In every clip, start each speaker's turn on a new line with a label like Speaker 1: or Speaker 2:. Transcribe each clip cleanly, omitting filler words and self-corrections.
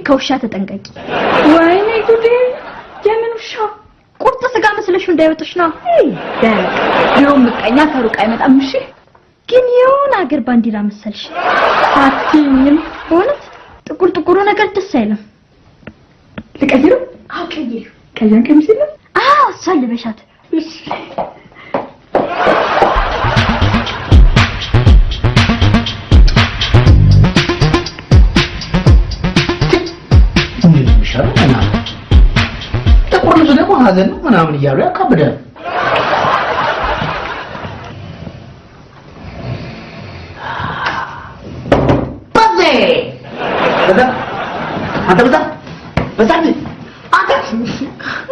Speaker 1: ከውሻ ተጠንቀቂ
Speaker 2: ወይኔ ጉዴ የምን ውሻ
Speaker 1: ቁርጥ ስጋ መስለሽ እንዳይወጥሽ ነው
Speaker 2: ይሁን ምቀኛ ከሩቅ አይመጣም እሺ
Speaker 1: ግን የሆነ አገር ባንዲራ መሰልሽ አትኝም በእውነት ጥቁር ነገር ደስ አይልም
Speaker 2: ልቀይረው
Speaker 1: አቀይሩ
Speaker 2: ቀያን ቀሚስ ነው
Speaker 1: ሰልበሻት
Speaker 2: እሺ
Speaker 3: ሸራና ተቆርጦ ደግሞ ሀዘን ነው ምናምን እያሉ ያካብዳል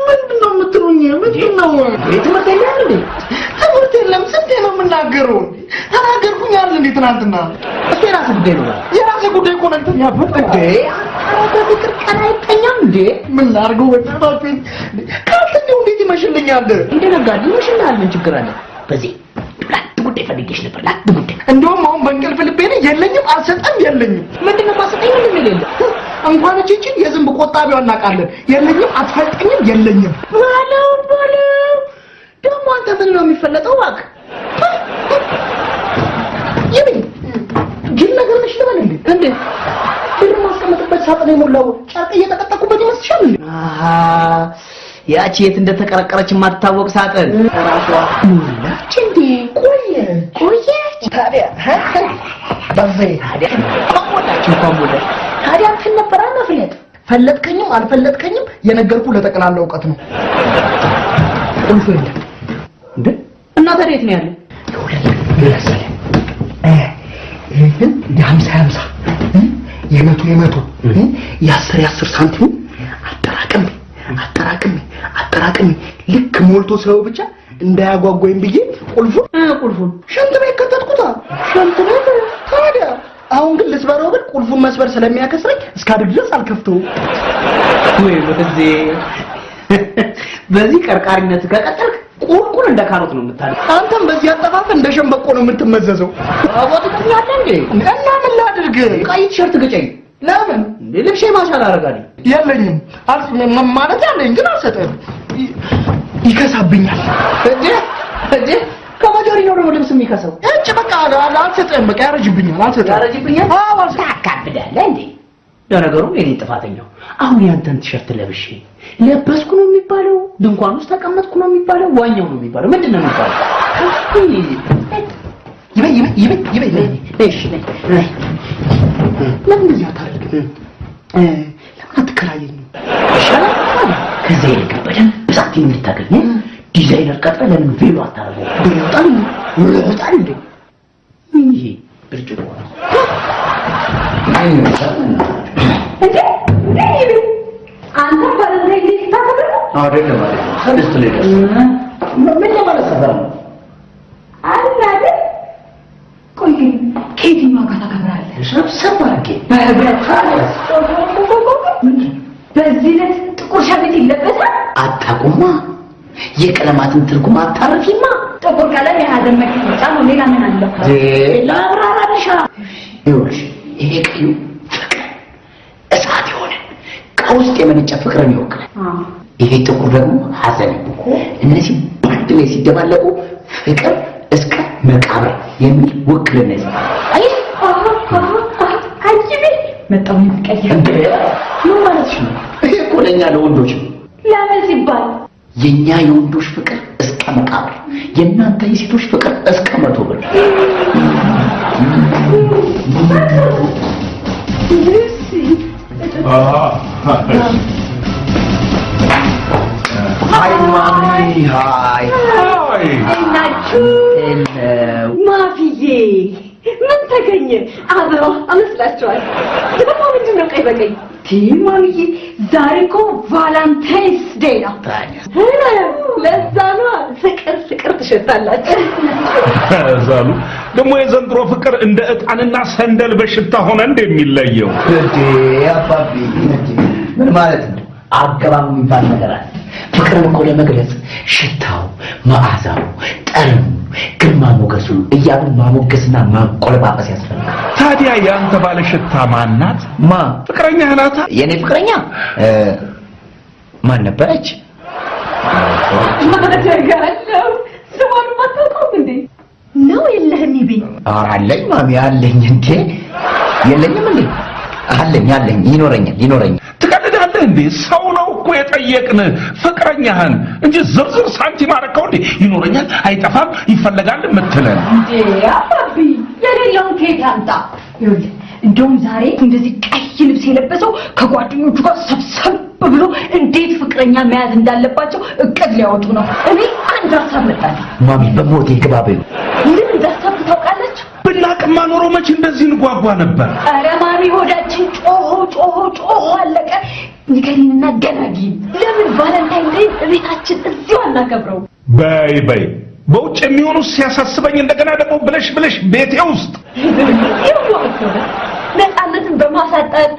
Speaker 3: ምንድነው የምትሉኝ? ምንድነው? ትምህርት የለም እንዴ? ትምህርት የለም ስንቴ ነው የምናገረው? ተናገርኩኝ አይደል እንዴ ትናንትና? እስኪ የራስህ ጉዳይ ነው። የራስህ ጉዳይ እኮ ነው ተኛበት እንዴ? በፍቅር ቀን አይተኛም እንዴ? ምን ላድርገው? በጣም ካልተኛው እንዴት ይመሽልኛል? እንደ ነጋዴ ይመሽልሃል። ምን ችግር አለ? በዚህ ጉዳይ ፈልጌሽ ነበር ጉዳይ እንደውም አሁን በእንቅልፍ ልቤ ነው የለኝም አልሰጠም የለኝም ምንድነው ማሰጠኝ ምንም የለም እንኳን እቺ የዝንብ ቆጣቢው እናቃለን የለኝም አትፈልጠኝም የለኝም ባለው ደግሞ አንተ ምን ነው የሚፈለጠው ዋክ ይብኝ ግን ነገር ነሽ ተባለ እንዴ ብር ማስቀመጥበት ሳጥን የሞላው ጨርቅ እየተቀጠቁበት ይመስልሻል እንዴ አሃ ያቺ የት እንደተቀረቀረች ማታወቅ ሳጥን ራሷ ሙላች እንዴ ቆየች ታዲያ በዚህ ታዲያ ቆሞላችሁ ታዲያ ተነበራና ፈለጥከኝም አልፈለጥከኝም የነገርኩ ለጠቅላላ ዕውቀት ነው ቁልፉ የለም እንዴ እና ታዲያ የት ነው ያለው ይረሳል ይሄን የ50 የመቶ የ10 ሳንቲም አጠራቅም ልክ ሞልቶ ሰው ብቻ እንዳያጓጓኝ ብዬ ቁልፉን ሸንት ቤት ከተትኩታ ሸንት ቤት ታዲያ አሁን ግን ልስበረው ግን ቁልፉን መስበር ስለሚያከስረኝ እስካድግ ድረስ አልከፍተው ወይ በዚህ ቀርቃሪነት ከቀጠልክ ቁልቁል እንደ ካሮት ነው የምታደርግ አንተም በዚህ አጠፋፍ እንደ ሸምበቆ ነው የምትመዘዘው አቦት ያለ እንዴ እና ምን ላድርግ ቀይ ቲሸርት ግጨኝ ለምን ልብሼ ማሻል አረጋለሁ የለኝም ማለት ያለኝ ግን አልሰጠም ይከሳብኛል እዴ ከመጆሪ ነው ደግሞ ልብስ የሚከሰው እጭ በቃ አልሰጠም በቃ ያረጅብኛል አዎ ታካብዳለህ እንዴ ለነገሩ እኔ ጥፋተኛው አሁን ያንተን ቲሸርት ለብሼ ለበስኩ ነው የሚባለው ድንኳን ውስጥ ተቀመጥኩ ነው የሚባለው ዋኛው ነው የሚባለው ምንድነው የሚባለው ይበይ እሺ ለምን ያታረግ ለምን አትከራየኝ ይሻላል ከዚህ ይልቀበል ብዛት የምታገኝ ዲዛይነር ቀጥረ ለምን ቬሎ አታረገው ይወጣል እንዴ ይሄ ብርጭቆ እንዴ አንተ ፈረንሳይ ልጅ ታከብር አይደለም ሰለስት ላይ ምን ለማለት ሰፈር ነው አይደል ቆይ ከየትኛው ጋር ታከብራለህ ሰብሰብ አድርጌ በህብረት በዚህ ላይ ጥቁር ሸሚዝ ይለበሳል አታቁማ የቀለማትን ትርጉም አታርፊማ ጥቁር ቀለም የሀዘን መግለጫ ነው ሌላ ምን አለው ለአብራራልሻ ይኸውልሽ ይሄ ቀዩ ፍቅር እሳት የሆነ ከውስጥ የመነጨ ፍቅርን ይወክላል ይሄ ጥቁር ደግሞ ሀዘን እነዚህ በአንድ ላይ ሲደባለቁ ፍቅር እስከ መቃብር የሚል ውክልና ይሰጣል አጂቢ መጣው ይቀየር ምን ማለት ነው ይሄ እኮ ለኛ ለወንዶች ለምን ሲባል የኛ የወንዶች ፍቅር እስከ መቃብር የናንተ የሴቶች ፍቅር እስከ 100 ብር ሃይ ማሚ ሃይ እናችሁ ማፊዬ ምን ተገኘ አበባ አመስላችኋል ደግሞ ምንድነው ቀይ በቀይ ማሚዬ ዛሬ እኮ ቫላንታይንስ ዴይ ነው ለዛ ነው ፍቅር ትሸታላችሁ
Speaker 4: ዛሉ ደግሞ የዘንድሮ ፍቅር እንደ ዕጣንና ሰንደል በሽታ ሆነ እንደሚለየው
Speaker 3: እንዴ አባቢ ምን ማለት ነው አገባሙ የሚባል ነገር አለ ፍቅርን እኮ ለመግለጽ ሽታው መዓዛው ጠረኑ ግርማ ሞገሱ እያሉ ማሞገስና ማቆለባበስ ያስፈልጋል
Speaker 4: ታዲያ ያንተ ባለሽታ ማናት?
Speaker 3: ማ
Speaker 4: ፍቅረኛ ናታ?
Speaker 3: የኔ ፍቅረኛ ማን ነበረች?
Speaker 2: ማደጋለው ስሟን ማታውቀው እንዴ? ነው የለህም ይቤ?
Speaker 3: አለኝ ማሚ አለኝ። እንዴ የለኝም እንዴ? አለኝ ይኖረኛል።
Speaker 4: ትቀልዳለህ እንዴ? ሰው ነው እኮ የጠየቅን ፍቅረኛህን እንጂ ዝርዝር ሳንቲም አረከው እንዴ? ይኖረኛል፣ አይጠፋም፣ ይፈለጋል የምትለን
Speaker 2: እንዴ? አባቢ የሌለውን ከየት አምጣ? ይኸውልህ እንደውም ዛሬ እንደዚህ ቀይ ልብስ የለበሰው ከጓደኞቹ ጋር ሰብሰብ ብሎ እንዴት ፍቅረኛ መያዝ እንዳለባቸው እቅድ ሊያወጡ ነው። እኔ አንድ ሀሳብ መጣልኝ።
Speaker 3: ማሚ በሞቴ ግባቤው
Speaker 2: ምን እንዳሰብ ታውቃለች?
Speaker 4: ብናቅማ ኖሮ መቼ እንደዚህ እንጓጓ ነበር።
Speaker 2: ኧረ ማሚ ሆዳችን ጮሆ አለቀ። ንገሪንና ገናጊ ለምን ቫለንታይን ዴይ ቤታችን እዚሁ አናከብረው?
Speaker 4: በይ በውጭ የሚሆኑ ሲያሳስበኝ እንደገና ደግሞ ብለሽ ቤቴ ውስጥ
Speaker 2: ነፃነትን በማሳጣት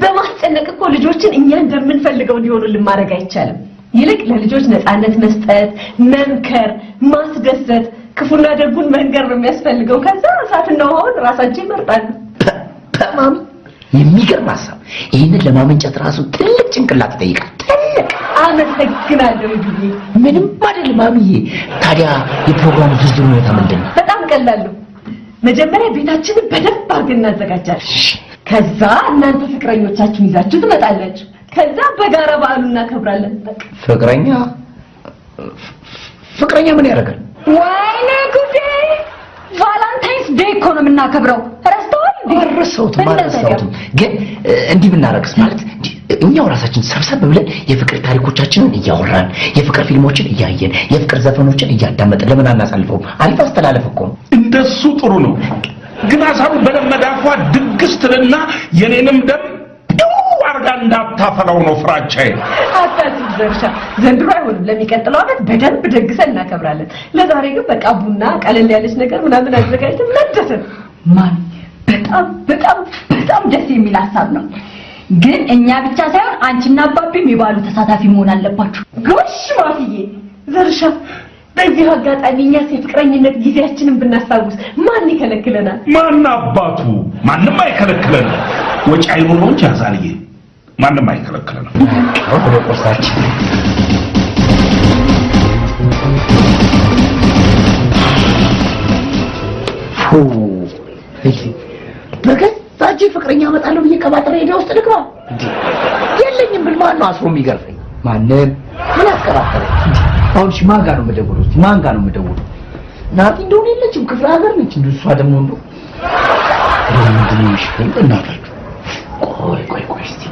Speaker 2: በማስጨነቅ እኮ ልጆችን እኛ እንደምንፈልገው እንዲሆኑልን ማድረግ አይቻልም። ይልቅ ለልጆች ነፃነት መስጠት፣ መምከር፣ ማስደሰት፣ ክፉና ደጉን መንገር ነው የሚያስፈልገው። ከዛ እሳትና ውሃውን ራሳችን ይመርጣሉ።
Speaker 3: ማሚ የሚገርም ሀሳብ። ይህንን ለማመንጨት ራሱ ትልቅ ጭንቅላት ይጠይቃል። ትልቅ
Speaker 2: አመሰግናለሁ ይብዬ።
Speaker 3: ምንም አይደል ማሚዬ። ታዲያ የፕሮግራሙ ዝርዝር ሁኔታ ምንድን ነው?
Speaker 2: በጣም ቀላል ነው። መጀመሪያ ቤታችንን በደንብ አድርገን እናዘጋጃለን። ከዛ እናንተ ፍቅረኞቻችሁን ይዛችሁ ትመጣላችሁ። ከዛ በጋራ በዓሉን እናከብራለን።
Speaker 3: ፍቅረኛ ምን ያደርጋል?
Speaker 2: ወይኔ ጉዴ! ቫለንታይንስ ዴይ እኮ ነው የምናከብረው። ረስተዋል እንዴ?
Speaker 3: አረሳሁትም። ግን እንዲህ ብናረግስ ማለት እኛው ራሳችን ሰብሰብ ብለን የፍቅር ታሪኮቻችንን እያወራን የፍቅር ፊልሞችን እያየን የፍቅር ዘፈኖችን እያዳመጥን ለምን አናሳልፈውም? አሪፍ አስተላለፍ እኮ ነው።
Speaker 4: እንደሱ ጥሩ ነው። ግን ሀሳቡ በለመዳፏ ድግስ ትልና የኔንም ደም አርጋ እንዳታፈላው ነው ፍራቻዬ።
Speaker 2: አታስብ ዘርሻ፣ ዘንድሮ አይሆንም። ለሚቀጥለው ዓመት በደንብ ደግሰን እናከብራለን። ለዛሬ ግን በቃ ቡና፣ ቀለል ያለች ነገር ምናምን አዘጋጅተን መደሰት። ማን በጣም ደስ የሚል ሀሳብ ነው። ግን እኛ ብቻ ሳይሆን አንቺና አባቤም የባሉ ተሳታፊ መሆን አለባችሁ። ጎሽ ማፍዬ፣ ዘርሻ በዚህ አጋጣሚ እኛስ የፍቅረኝነት ጊዜያችንን ብናስታውስ ማን ይከለክለናል?
Speaker 4: ማን አባቱ? ማንም አይከለክለንም። ወጪ አይኑር ነው እንጂ አዛልዬ ማንም አይከለክለንም።
Speaker 3: ወደ ቁርሳችን በገዛጅ ፍቅረኛ አመጣለሁ ብዬ ቀባጥሬ ሄዳ ውስጥ ልግባ እንዴ? የለኝም ብል ማን ነው አስሮ የሚገርፈኝ? ማንም ምን አስቀባጠረ? አሁን ማን ጋር ነው የምደውለው? ማን ጋር ነው የምደውለው? ናቲ እንደሆነ የለችም፣ ክፍለ ሀገር ነች። እሷ ደግሞ እንደው ምንድን ነው የሚሽከኝ? እናታችሁ ቆይ እስቲ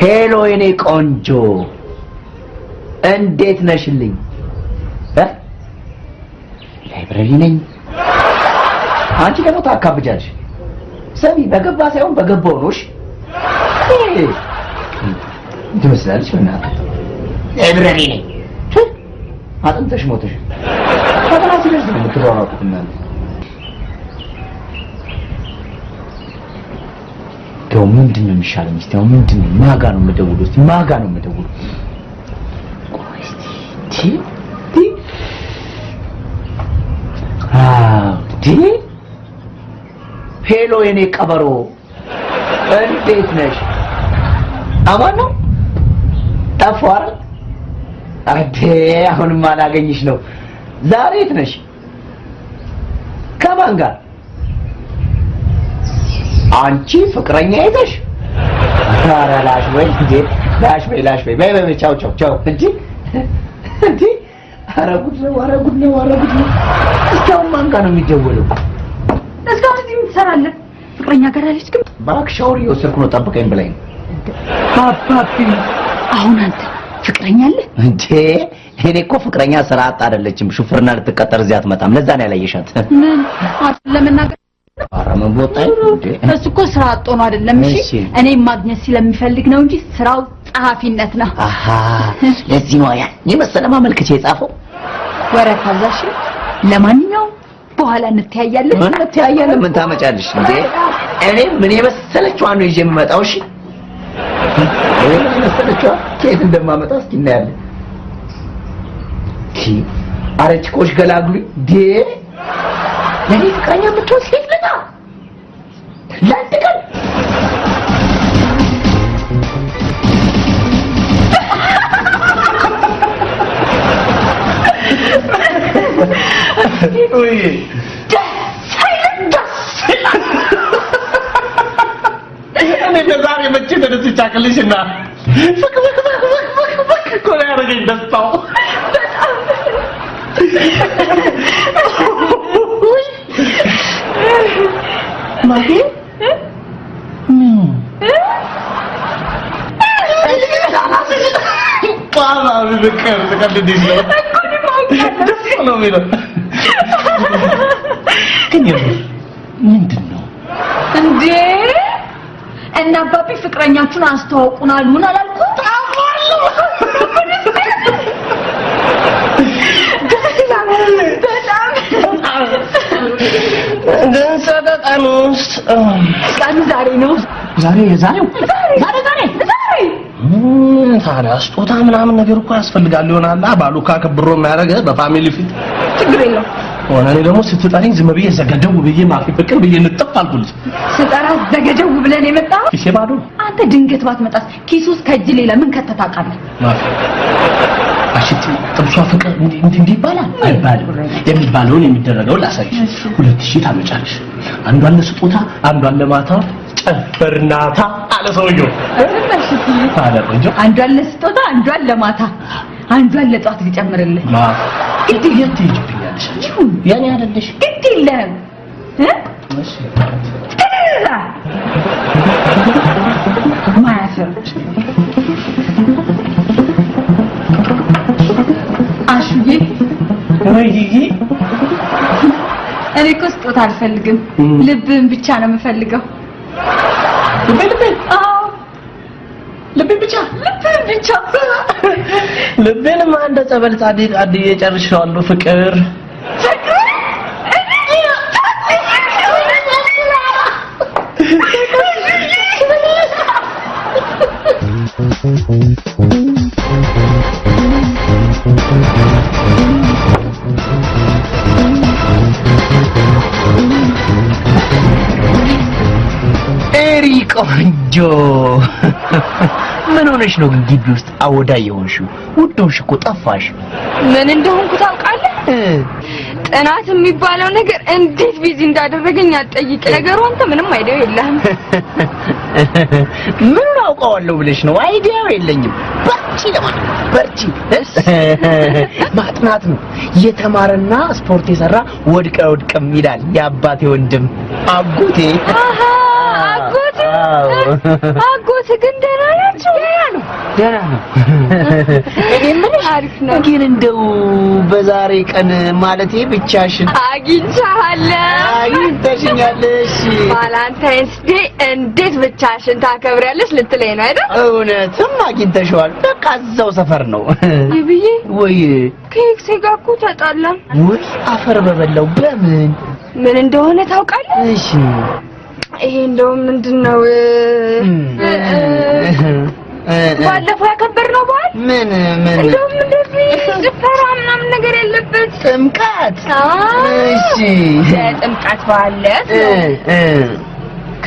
Speaker 3: ሄሎ የኔ ቆንጆ እንዴት ነሽልኝ? ላይብረሪ ነኝ። አንቺ ደግሞ ታካብጃለሽ። ሰሚ በገባ ሳይሆን በገባው ነው። እሺ ትመስላለች። በእናትህ ላይብረሪ ነኝ። አጥንተሽ ሞተሽ ፈተና ሲደርስ ነው የምትሯሯጡት እናንተ። ያው ምንድን ነው የሚሻለኝ? እስቲ ያው ምንድን ነው ማጋ ነው የምደውለው? እስቲ ማጋ ነው የምደውለው? ቆይ እስቲ ሄሎ የኔ ቀበሮ እንዴት ነሽ? አማን ነው ጠፋር? አሁንም አላገኝሽ ነው። ዛሬ የት ነሽ? ከማን ጋር? አንቺ ፍቅረኛ ይዘሽ? ኧረ ላሽ ወይ እንዴ! ላሽ ወይ በይ ቻው እንዴ! ኧረ ጉድ ነው። እስካሁን ማን ጋር ነው የሚደወለው?
Speaker 2: እስካሁን እዚህ ምን ትሰራለህ? ፍቅረኛ ጋር አለች። ግን
Speaker 3: እባክሽ ሻወር እየወሰድኩ ነው፣ ጠብቀኝ ብላኝ።
Speaker 2: አባቢ አሁን አንተ ፍቅረኛ አለህ
Speaker 3: እንዴ? እኔ እኮ ፍቅረኛ ስራ አጥ አይደለችም። ሹፍርና ልትቀጠር እዚህ አትመጣም። ለዛ ነው ያላየሻት።
Speaker 2: ምን ለመናገር
Speaker 3: አራመን ወጣይ እንዴ?
Speaker 2: እሱ እኮ ስራ አጥ ነው አይደለም። እሺ እኔ ማግኘት ስለሚፈልግ ነው እንጂ ስራው ጸሐፊነት ነው።
Speaker 3: አሃ ለዚህ ነው ያ የመሰለ ማመልከቻ የጻፈው
Speaker 2: ወረቀት አዛሽ። ለማንኛውም በኋላ እንተያያለን።
Speaker 3: ምን ታመጫለሽ እንዴ? እኔ ምን የመሰለችው ነው ይዤ የምመጣው። እሺ ምን የመሰለችው ከየት እንደማመጣ እስኪ እናያለን። አረችቆሽ ገላግሉኝ ዴ ለኔ ፍቅረኛ የምትወስ ሴት ለታ ለአንድ ቀን ወይ እኔ ለዛሬ መቼ ተደስቻለሽና ኮላ ያረገኝ ደስታው ማሂ ጣላ በቀር ተቀልድሽ ነው ደስ ነው የሚለው ግን ምንድነው
Speaker 2: እንዴ እና አባቢ ፍቅረኛችሁን አስተዋውቁናል ምን አላልኩት ቀኑ ዛሬ ነው
Speaker 3: የዛሬው ታዲያ ስጦታ ምናምን ነገር እኮ ያስፈልጋል ይሆናል ባሉካ ከብሮ የሚያደርገ በፋሚሊ ፊት
Speaker 2: ችግር የለው
Speaker 3: ወናኔ ደግሞ ስትጠሪኝ ዝም ብዬ ዘገደው ብዬ ማፊ ፍቅር ብዬ እንጥፍ አልኩልሽ
Speaker 2: ስጠራ ዘገደው ብለን የመጣው
Speaker 3: ኪሴ ባዶ
Speaker 2: አንተ ድንገት ባትመጣስ ኪስ ውስጥ ከእጅ ሌላ ምን ከተታቃለህ
Speaker 3: ማፊ አሽቲ ጥብሷ ፍቅር እንዴ ይባላል አይባልም የሚባለውን የሚደረገውን ላሳይሽ 2000 ታመጫለሽ አንዷን ለስጦታ አንዷን ለማታ ጨፈርናታ አለ ሰውየው ታዲያ ቆንጆ
Speaker 2: አንዷን ለስጦታ አንዷን ለማታ አንዷን ለጧት ሊጨምርልህ
Speaker 3: ግድ ይትይጅብኛለሽ ያኔ አይደለሽ
Speaker 2: ግድ የለም
Speaker 3: እሺ
Speaker 2: ማያፈር አሹዬ
Speaker 3: ወይዬ
Speaker 2: እኔ እኮ ስጦታ አልፈልግም ልብን ብቻ ነው የምፈልገው ልብን ብቻ
Speaker 3: ልብንም አንደ ጸበል ጻድቅ አድዬ ጨርሻለሁ ፍቅር ቆንጆ ምን ሆነሽ ነው ግን ግቢ ውስጥ አወዳ የሆንሽው ውዶሽ እኮ ጠፋሽ
Speaker 1: ምን እንደሆንኩ ታውቃለህ ጥናት የሚባለው ነገር እንዴት ቢዚ እንዳደረገኝ አትጠይቅ ነገሩ አንተ ምንም አይዲያ የለህም
Speaker 3: ምን አውቀዋለሁ ብለሽ ነው አይዲያው የለኝም በርቺ ማጥናት ነው የተማረና ስፖርት የሰራ ወድቀም ይላል የአባቴ ወንድም አጎቴ
Speaker 1: አጎት ግን ደህና ናቸው
Speaker 3: ደህና ነው እኔ ምን አሪፍ ነው ግን እንደው በዛሬ ቀን ማለቴ ብቻሽን አግኝተሽኛለሽ
Speaker 1: ቫላንታይንስ ዴይ እንዴት ብቻሽን ታከብሪያለሽ ልትለኝ ነው አይደል
Speaker 3: እውነትም አግኝተሽዋል በቃ እዛው ሰፈር ነው
Speaker 1: ይብዬ
Speaker 3: ወይ
Speaker 1: ከኤክሴ ጋር እኮ ተጣላን
Speaker 3: ወይ አፈር በበላው በምን
Speaker 1: ምን እንደሆነ ታውቃለህ
Speaker 3: እሺ
Speaker 1: ይሄ እንደው ምንድነው ባለፈው ያከበርነው በዓል
Speaker 3: ምን
Speaker 1: እንደው እንደዚህ ጭፈራ ምናምን ነገር ያለበት
Speaker 3: ጥምቀት እሺ
Speaker 1: ጥምቀት በዓለት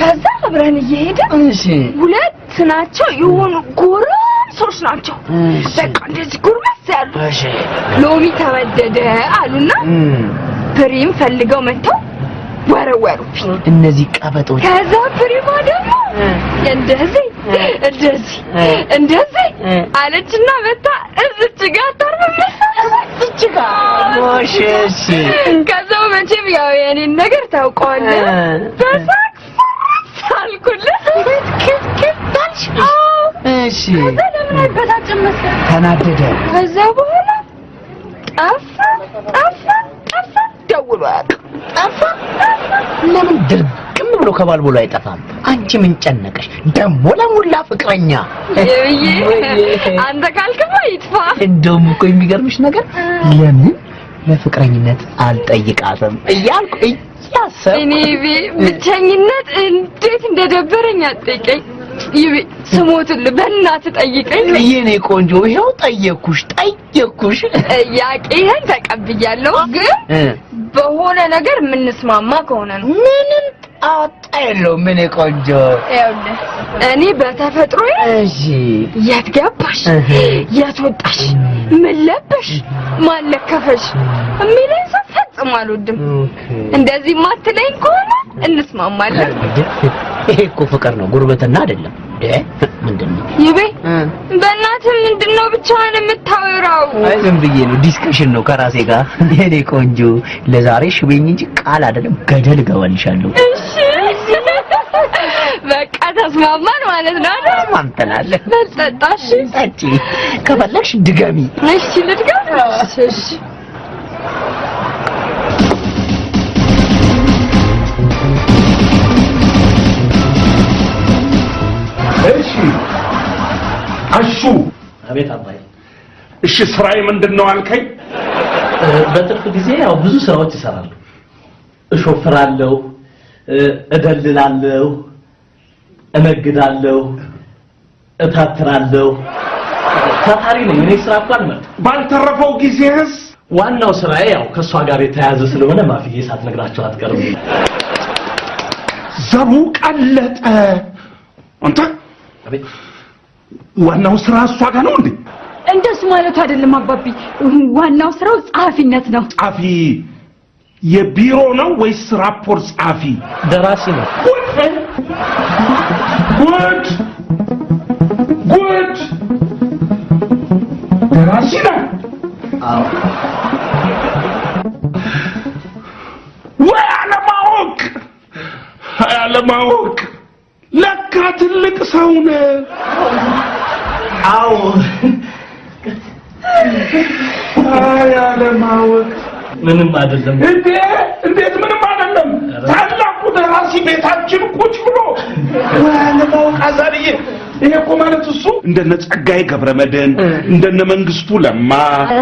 Speaker 1: ከዛ አብረን እየሄድን
Speaker 3: እሺ
Speaker 1: ሁለት ናቸው የሆኑ ጎረምሶች ናቸው በቃ እንደዚህ ጎረምስ ያሉ ሎሚ ተወደደ አሉና ፕሪም ፈልገው መጥተው ወረወሩብኝ
Speaker 3: እነዚህ ቀበጦች
Speaker 1: ከዛ ፕሪማ ደግሞ እንደዚህ አለችና መታ እዚች ጋር
Speaker 3: እዚች ጋር ወሸሽ
Speaker 1: ከዛው መቼም ያው የኔን ነገር ታውቀዋለህ በሳቅ ሳልኩልህ ክትታልሽ
Speaker 3: እሺ
Speaker 1: ለምን አይበታጭም መሰለህ
Speaker 3: ተናደደ
Speaker 1: ከዛ በኋላ ጠፋ ደውሎ
Speaker 3: ጠፋ ለምን ድርግም ብሎ ከባልቦሎ አይጠፋም አንቺ ምን ጨነቀሽ ደሞ ለሙላ ፍቅረኛ
Speaker 1: አንተ ካልከማ ይጥፋ
Speaker 3: እንደውም እኮ የሚገርምሽ ነገር ለምን ለፍቅረኝነት አልጠይቃትም እያልኩ እያሰብኩ
Speaker 1: እኔ ብቸኝነት እንዴት እንደደበረኝ አትጠይቀኝ ይቤ ስሞትል በእናትህ ጠይቀኝ
Speaker 3: የኔ ቆንጆ ይሄው ጠየቅኩሽ
Speaker 1: ጥያቄህን ተቀብያለሁ ግን በሆነ ነገር የምንስማማ ከሆነ ነው
Speaker 3: ምንም ጣጣ የለውም ምን ቆንጆ
Speaker 1: ይኸውልህ እኔ በተፈጥሮ
Speaker 3: እሺ
Speaker 1: የት ገባሽ የት ወጣሽ ምን ለበሽ ማን ለከፈሽ የሚለኝ ሰው ፈጽሞ አልወድም እንደዚህ ማትለኝ ከሆነ እንስማማለን
Speaker 3: ይሄ እኮ ፍቅር ነው ጉርበትና አይደለም ምንድነው
Speaker 1: ይቤ በእናትህ ምንድነው ብቻህን የምታወራው
Speaker 3: አይ ዝም ብዬ ነው ዲስከሽን ነው ከራሴ ጋር የኔ ቆንጆ ለዛሬ ሽቤኝ እንጂ ቃል አይደለም ገደል ገባልሻለሁ
Speaker 1: እሺ በቃ ተስማማን ማለት ነው
Speaker 3: ተስማምተናል
Speaker 1: በጠጣሽ
Speaker 3: ጠጪ ከፈለግሽ ድገሚ
Speaker 1: እሺ ልድገም እሺ
Speaker 4: እሺ አሹ
Speaker 5: አቤት አባይ
Speaker 4: እሺ ስራዬ ምንድነው አልከኝ
Speaker 5: በትርፍ ጊዜ ያው ብዙ ስራዎች ይሰራሉ እሾፍራለሁ እደልላለሁ እነግዳለሁ እታትራለሁ ታታሪ ነኝ እኔ ስራ እንኳን ማለት
Speaker 4: ባልተረፈው ጊዜስ
Speaker 5: ዋናው ስራዬ ያው ከሷ ጋር የተያያዘ ስለሆነ ማፍዬ ሳትነግራቸው አትቀርም
Speaker 4: ዘሩ ቀለጠ አንተ
Speaker 5: አቤት
Speaker 4: ዋናው ስራ እሷ ጋር ነው እንዴ
Speaker 1: እንደሱ ማለት አይደለም አባቢ ዋናው ስራው ጸሐፊነት ነው
Speaker 4: ጸሐፊ የቢሮ ነው ወይስ ራፖርት ጸሐፊ
Speaker 5: ደራሲ ነው
Speaker 4: ጉድ ደራሲ ነው
Speaker 3: አዎ
Speaker 4: ወይ አለማወቅ ለካ ትልቅ ሰው ነው
Speaker 5: አዎ
Speaker 4: አይ አለማወቅ
Speaker 5: ምንም አይደለም
Speaker 4: እንዴት ምንም አይደለም ታላቁ ደራሲ ቤታችን ቁጭ ብሎ አለማወቅ አዛልዬ ይሄ እኮ ማለት እሱ እንደነ ጸጋዬ ገብረመድህን እንደነ መንግስቱ ለማ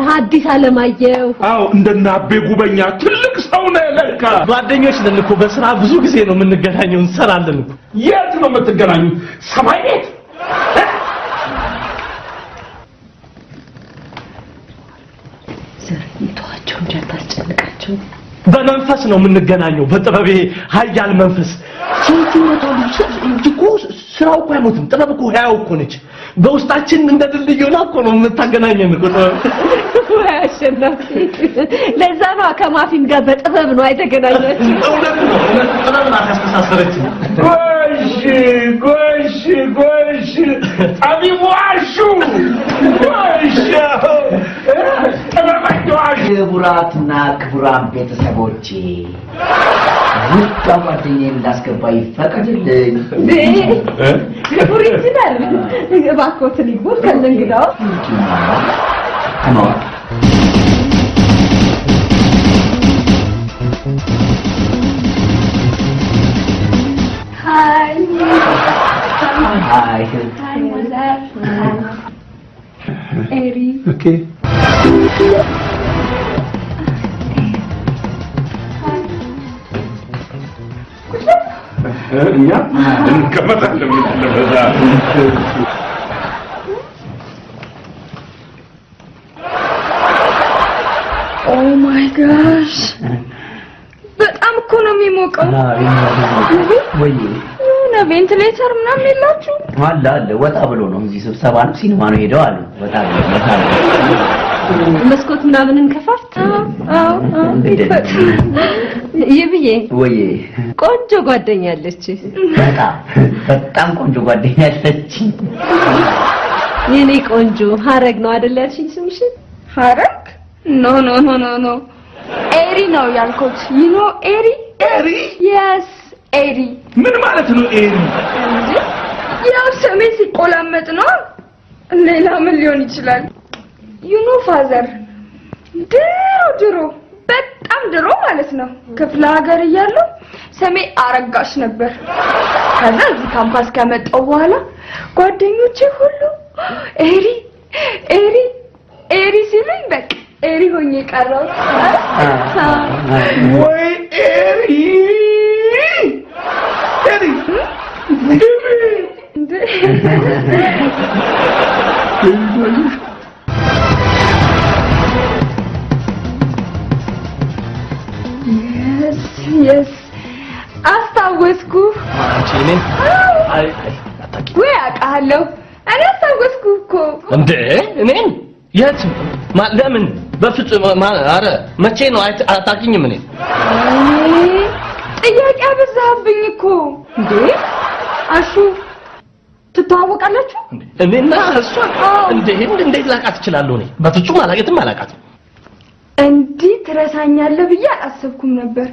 Speaker 2: ሐዲስ ዓለማየሁ
Speaker 4: አዎ እንደነ አቤ ጉበኛ ትልቅ ሰው ነው ለካ
Speaker 5: ጓደኞች ነን እኮ በስራ ብዙ ጊዜ ነው የምንገናኘው እንሰራለን እኮ
Speaker 4: የት ነው የምትገናኙት ሰማይ ቤት
Speaker 2: ዘርይቷቸው እንዳታስጨንቃቸው
Speaker 5: በመንፈስ ነው የምንገናኘው በጥበቤ ኃያል መንፈስ ሰውቱ እኮ ስራው እኮ አይሞትም ጥበብ እኮ ያው እኮ ነች በውስጣችን እንደ ድልድይ ሆና እኮ ነው የምታገናኘን እኮ
Speaker 2: አሸናፊ ለዛ ነው ከማፊን ጋር በጥበብ ነው አይተገናኛችሁ
Speaker 5: እውነት ነው ጥበብ ናት ያስተሳሰረችን
Speaker 4: ጎሽ ጠቢቡ አሹ ጎሽ ጠበባቸው አሹ
Speaker 3: ክቡራትና ክቡራን ቤተሰቦቼ ውድ ጓደኛዬን እንዳስገባ ይፈቀድልኝ
Speaker 2: ክቡር ይችላል እባክዎትን ይግቡ ከእንግዳው
Speaker 3: ከማዋ
Speaker 1: ሃይ
Speaker 3: ሃይ
Speaker 1: ሃይ ማዘር ኤሪ
Speaker 4: ኦኬ እኛ እንቀመጣለን ለበዛ
Speaker 1: ኦ ማይ ጋሽ በጣም እኮ ነው የሚሞቀው
Speaker 3: ወይ
Speaker 1: የሆነ ቬንቲሌተር ምናምን የላችሁ
Speaker 3: አለ ወጣ ብሎ ነው እዚህ ስብሰባ ነው ሲኒማ ነው ሄደው አሉ ወጣ ብሎ
Speaker 2: መስኮት ምናምን እንከፋፍት
Speaker 1: አዎ
Speaker 2: ይብዬ
Speaker 3: ወይ
Speaker 2: ቆንጆ ጓደኛ አለች
Speaker 3: በጣም ቆንጆ ጓደኛ አለች
Speaker 2: የኔ ቆንጆ ሐረግ ነው አይደል ያልሽኝ ስምሽ
Speaker 1: ሐረግ ኖ ኤሪ ነው ያልኩት ኤሪ yes ኤሪ
Speaker 4: ምን ማለት ነው ኤሪ
Speaker 1: ያው ስሜ ሲቆላመጥ ነው ሌላ ምን ሊሆን ይችላል ፋዘር ድሮ በጣም ድሮ ማለት ነው ክፍለ ሀገር እያለሁ ስሜ አረጋሽ ነበር ከዛ እዚህ ካምፓስ ከመጣሁ በኋላ ጓደኞቼ ሁሉ ኤሪ ሲሉኝ በቃ ኤሪ ሆኜ ቀረሁ
Speaker 4: ወይ ኤሪ
Speaker 1: yes አስታወስኩ
Speaker 5: አንቺ ነኝ አይ አታቂ
Speaker 1: ወይ አውቃለሁ እኔ አስታወስኩ እኮ
Speaker 5: እንዴ እኔን የት ለምን በፍጹም አረ መቼ ነው አታቂኝም እኔ
Speaker 1: ጥያቄ አበዛብኝ እኮ እንዴ አሹ ትተዋወቃላችሁ
Speaker 5: እኔና እሷ እንዴት ላቃት እችላለሁ እኔ በፍጹም አላውቃትም
Speaker 1: እንዲህ ትረሳኛለህ ብዬ አላሰብኩም ነበር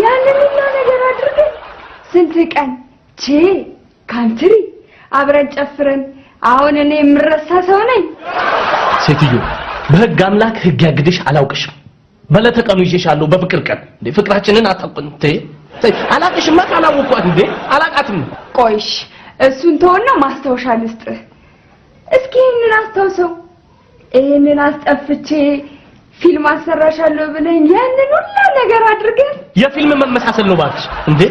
Speaker 1: ያንን ነገር አድርገን ስንት ቀን ካንትሪ አብረን ጨፍረን አሁን እኔ የምረሳ ሰው ነኝ
Speaker 5: ሴትዮ በህግ አምላክ ህግ ያግድሽ አላውቅሽም በለተቀኑ ይዤሻለሁ በፍቅር ቀን እንዴ ፍቅራችንን አጣቁንቴ አላውቅሽም አላውቅኳት እንዴ አላውቃትም
Speaker 1: ቆይሽ እሱን ተወና ማስታወሻ ልስጥህ እስኪ ይሄንን አስታውሰው ይሄንን አስጠፍቼ ፊልም አሰራሻለሁ ብለኝ ያንን ሁሉ ነገር አድርገን
Speaker 5: የፊልም መመሳሰል ነው ባክሽ እንዴ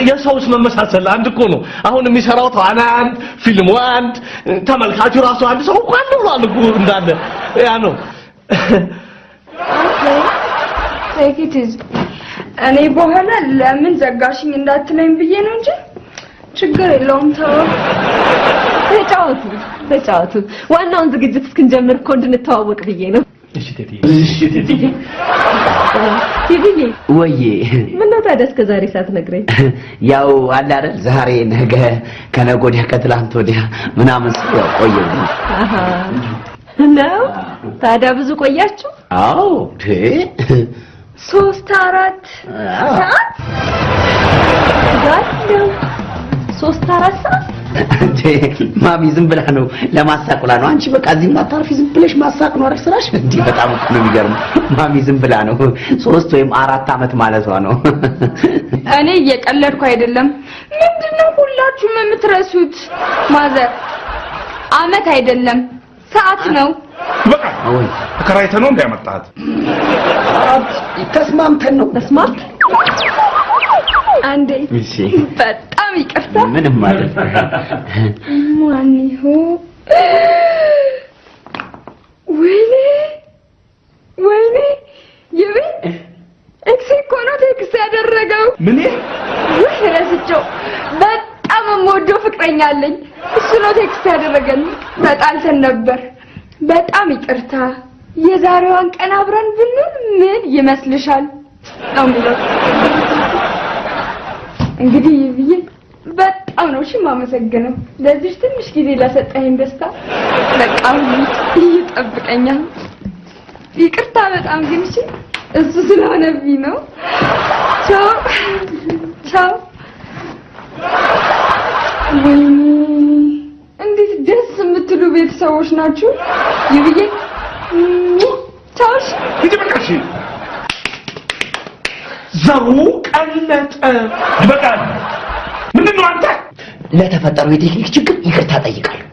Speaker 5: የሰውስ መመሳሰል አንድ እኮ ነው አሁን የሚሰራው ተዋናን ፊልሙ አንድ ተመልካቹ ራሱ አንድ ሰው እንኳን ብሏል እኮ እንዳለ ያ ነው
Speaker 1: take it easy እኔ በኋላ ለምን ዘጋሽኝ እንዳትለኝ ብዬ ነው እንጂ ችግር የለውም
Speaker 2: ተጫወቱ ዋናውን ዝግጅት እስክንጀምር እኮ እንድንተዋወቅ ብዬ ነው
Speaker 5: እሺ ቴቴ
Speaker 2: ይብዬ
Speaker 3: ወዬ
Speaker 2: ምን ነው ታዲያ እስከ ዛሬ ሳትነግረኝ
Speaker 3: ያው አለ አይደል ዛሬ ነገ ከነገ ወዲያ ከትላንት ወዲያ ምናምን ቆየው
Speaker 2: አሃ ነው ታዲያ ብዙ ቆያችሁ
Speaker 3: አዎ
Speaker 1: 3-4 ሰዓት
Speaker 2: ጋር 3-4 ሰዓት
Speaker 3: ማሚ ዝም ብላ ነው ለማሳቁላ ነው አንቺ በቃ እዚህ ማታርፊ ዝም ብለሽ ማሳቅ ነው አይደል ስራሽ እንዴ በጣም እኮ ነው የሚገርም ማሚ ዝም ብላ ነው 3 ወይም 4 አመት ማለቷ ነው
Speaker 1: እኔ እየቀለድኩ አይደለም ምንድነው ሁላችሁም የምትረሱት ማዘር አመት አይደለም ሰዓት ነው
Speaker 4: በቃ ተከራይተህ ነው እንዳያመጣት
Speaker 3: ተስማምተን ነው
Speaker 1: አንዴ
Speaker 3: እሺ
Speaker 1: በጣም ይቅርታ
Speaker 3: ምንም ማለት
Speaker 1: ማን ይሁን ወይኔ ይቤ እኮ ነው ቴክስት ያደረገው
Speaker 4: ምን
Speaker 1: ረስቼው በጣም የምወደው ፍቅረኛ አለኝ እሱ ነው ቴክስት ያደረገኝ ተጣልተን ነበር በጣም ይቅርታ የዛሬዋን ቀን አብረን ብንል ምን ይመስልሻል አምብሎ እንግዲህ ይብዬ በጣም ነው እሺ ማመሰግነው ለዚህ ትንሽ ጊዜ ለሰጠኸኝ ደስታ በጣም ይጠብቀኛል ይቅርታ በጣም ግን እሺ እሱ ስለሆነብኝ ነው ቻው እንዴት ደስ የምትሉ ቤተሰቦች ናችሁ ይብዬ ቻው
Speaker 4: ይበቃሽ ዘሩ ቀለጠ ይበቃል ምንድነው አንተ
Speaker 3: ለተፈጠረው የቴክኒክ ችግር ይቅርታ ጠይቃለሁ